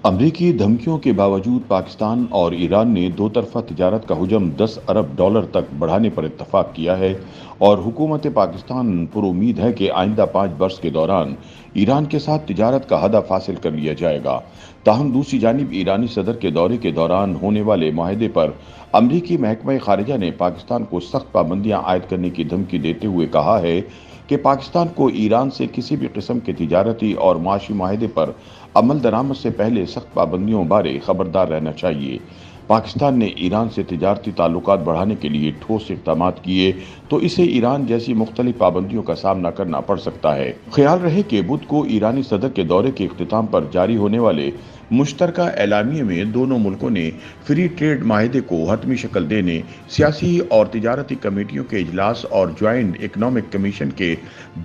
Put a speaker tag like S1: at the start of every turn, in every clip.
S1: अमरीकी धमकियों के बावजूद पाकिस्तान और ईरान ने दो तरफा तिजारत का हुजम 10 अरब डॉलर तक बढ़ाने पर इत्तफाक किया है और हुकूमत पाकिस्तान पुरुमीद है कि आइंदा 5 वर्ष के दौरान ईरान के साथ तिजारत का हदफ हासिल कर लिया जाएगा। ताहम दूसरी जानिब ईरानी सदर के दौरे के दौरान होने वाले माहदे पर अमरीकी महकमा खारिजा ने पाकिस्तान को सख्त पाबंदियां आयद करने की धमकी देते हुए कहा है कि पाकिस्तान को ईरान से किसी भी किस्म के तिजारती और माशी माहदे पर अमल दरामद से पहले सख्त पाबंदियों बारे खबरदार रहना चाहिए। पाकिस्तान ने ईरान से तिजारती ताल्लुकात बढ़ाने के लिए ठोस इक़दाम किए तो इसे ईरान जैसी मुख्तलिफ पाबंदियों का सामना करना पड़ सकता है। ख्याल रहे कि बुध को ईरानी सदर के दौरे के इख्तिताम पर जारी होने वाले मुश्तरका एलानिये में दोनों मुल्कों ने फ्री ट्रेड माहदे को हतमी शक्ल देने, सियासी और तिजारती कमेटियों के इजलास और ज्वाइंट इकनॉमिक कमीशन के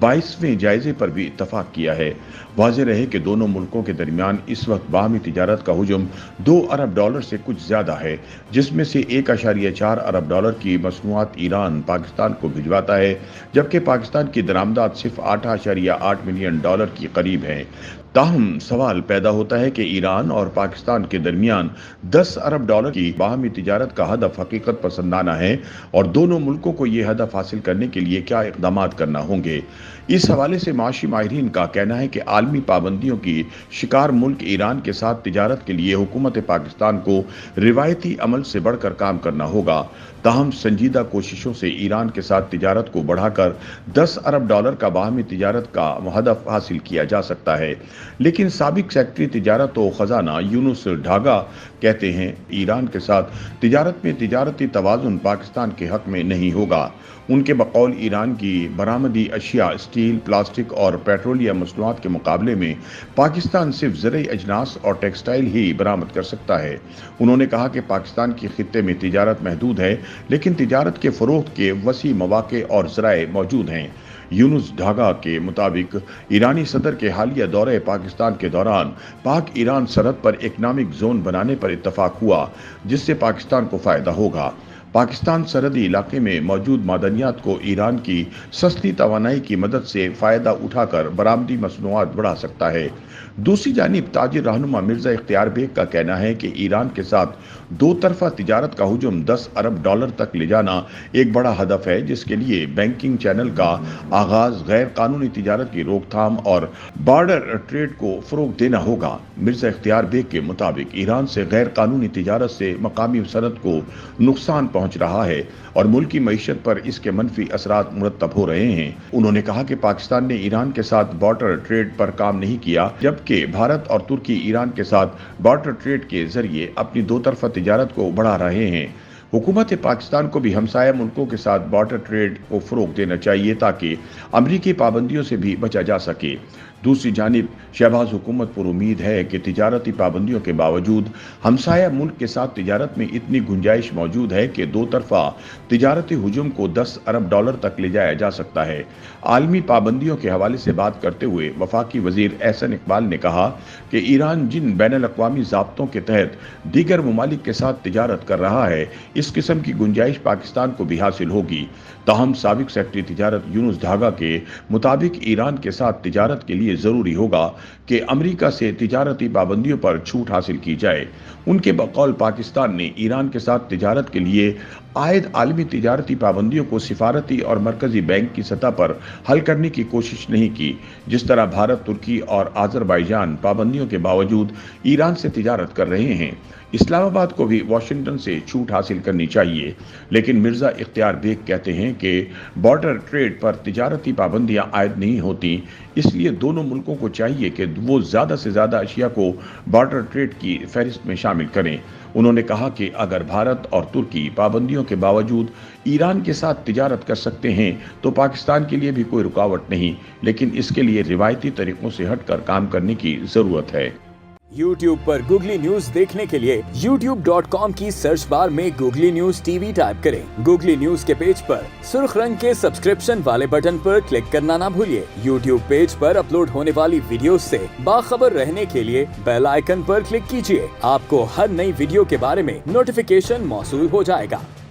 S1: 22वें जायजे पर भी इत्तफाक किया है। वाज़ेह रहे कि दोनों मुल्कों के दरमियान इस वक्त बाहमी तिजारत का हुजम 2 अरब डॉलर से कुछ ज्यादा है, जिसमें से 1.4 अरब डॉलर की मसनूआत ईरान पाकिस्तान को भिजवाता है, जबकि पाकिस्तान की दरामदात सिर्फ 8.8 मिलियन डॉलर की करीब है। ताहम सवाल पैदा होता है कि ईरान और पाकिस्तान के दरमियान 10 अरब डॉलर की बाहमी तिजारत का हदफ हकीकत पसंदाना है और दोनों मुल्कों को ये हदफ हासिल करने के लिए क्या इक़दाम करना होंगे। इस हवाले से माशी माहिरीन का कहना है कि आलमी पाबंदियों की शिकार मुल्क ईरान के साथ तिजारत के लिए हुकूमत पाकिस्तान को रिवायती अमल से बढ़कर काम करना होगा। ताहम संजीदा कोशिशों से ईरान के साथ तिजारत को बढ़ाकर 10 अरब डॉलर का बाहमी तिजारत का हदफ हासिल किया जा सकता है, लेकिन साबिक सेक्रेटरी तिजारत व खजाना यूनुस ढागा कहते हैं ईरान के साथ तिजारत में तिजारती तवाज़ुन पाकिस्तान के हक में नहीं होगा। उनके बकौल ईरान की बरामदी अशिया स्टील, प्लास्टिक और पेट्रोलियम मसनूआत के मुकाबले में पाकिस्तान सिर्फ ज़रई अजनास और टेक्सटाइल ही बरामद कर सकता है। उन्होंने कहा कि पाकिस्तान की खित्ते में तिजारत महदूद है, लेकिन तिजारत के फ़रोग़ के वसी मौक़े और ज़राए मौजूद हैं। यूनुस ढागा के मुताबिक ईरानी सदर के हालिया दौरे पाकिस्तान के दौरान पाक ईरान सरहद पर इकनॉमिक जोन बनाने पर इत्तफाक हुआ, जिससे पाकिस्तान को फ़ायदा होगा। पाकिस्तान सरहदी इलाके में मौजूद मादनियात को ईरान की सस्ती तवानाई की मदद से फ़ायदा उठाकर बरामदी मसनूआत बढ़ा सकता है। दूसरी जानिब ताजिर रहनुमा मिर्ज़ा इख्तियार बेग का कहना है कि ईरान के साथ दो तरफा तिजारत का हुजम 10 अरब डॉलर तक ले जाना एक बड़ा हदफ है, जिसके लिए बैंकिंग चैनल का आगाज, गैर कानूनी तिजारत की रोकथाम और बॉर्डर ट्रेड को फ़रोग़ देना होगा। मिर्ज़ा इख्तियार बेग के मुताबिक ईरान से गैर कानूनी तिजारत से मकामी सरहद को नुकसान पहुँच रहा है और मुल्की मईशत पर इसके मनफी असरात मुरतब हो रहे हैं। उन्होंने कहा कि पाकिस्तान ने ईरान के साथ बॉर्डर ट्रेड पर काम नहीं किया, जबकि भारत और तुर्की ईरान के साथ बॉर्डर ट्रेड के जरिए अपनी दो तरफा तिजारत को बढ़ा रहे हैं। हुकूमत पाकिस्तान को भी हमसाया मुल्कों के साथ बॉर्डर ट्रेड को फ़रोग़ देना चाहिए ताकि अमरीकी पाबंदियों से भी बचा जा सके। दूसरी जानिब शहबाज हुकूमत पर उम्मीद है कि तिजारती पाबंदियों के बावजूद हमसाया मुल्क के साथ तिजारत में इतनी गुंजाइश मौजूद है कि दो तरफा तिजारती हुजूम को 10 अरब डॉलर तक ले जाया जा सकता है। आलमी पाबंदियों के हवाले से बात करते हुए वफाकी वजीर एहसन इकबाल ने कहा कि ईरान जिन बैनुल-अक़वामी ज़ाब्तों के तहत दीगर ममालिक के साथ तिजारत कर रहा है, इस किस्म की गुंजाइश पाकिस्तान को भी हासिल होगी। ताहम साबिक सेक्रेटरी तिजारत यूनुस ढागा के मुताबिक ईरान के साथ तिजारत के लिए ज़रूरी होगा कि अमरीका से तिजारती पाबंदियों पर छूट हासिल की जाए। उनके बकौल पाकिस्तान ने ईरान के साथ तिजारत के लिए आयद आलमी तिजारती पाबंदियों को सिफारती और मरकजी बैंक की सतह पर हल करने की कोशिश नहीं की, जिस तरह भारत, तुर्की और आज़रबाईजान पाबंदियों के बावजूद ईरान से तिजारत कर रहे हैं। इस्लामाबाद को भी वाशिंगटन से छूट हासिल करनी चाहिए, लेकिन मिर्ज़ा इख्तियार बेग कहते हैं कि बॉर्डर ट्रेड पर तिजारती पाबंदियां आयद नहीं होती, इसलिए दोनों मुल्कों को चाहिए कि वो ज़्यादा से ज़्यादा अशिया को बॉर्डर ट्रेड की फहरिस्त में शामिल करें। उन्होंने कहा कि अगर भारत और तुर्की पाबंदियों के बावजूद ईरान के साथ तिजारत कर सकते हैं तो पाकिस्तान के लिए भी कोई रुकावट नहीं, लेकिन इसके लिए रिवायती तरीकों से हटकर काम करने की ज़रूरत है।
S2: YouTube पर गूगली न्यूज देखने के लिए youtube.com की सर्च बार में गूगली न्यूज टीवी टाइप करें। गूगली न्यूज के पेज पर सुर्ख रंग के सब्सक्रिप्शन वाले बटन पर क्लिक करना ना भूलिए। YouTube पेज पर अपलोड होने वाली वीडियोस से बाखबर रहने के लिए बेल आइकन पर क्लिक कीजिए। आपको हर नई वीडियो के बारे में नोटिफिकेशन मौसूल हो जाएगा।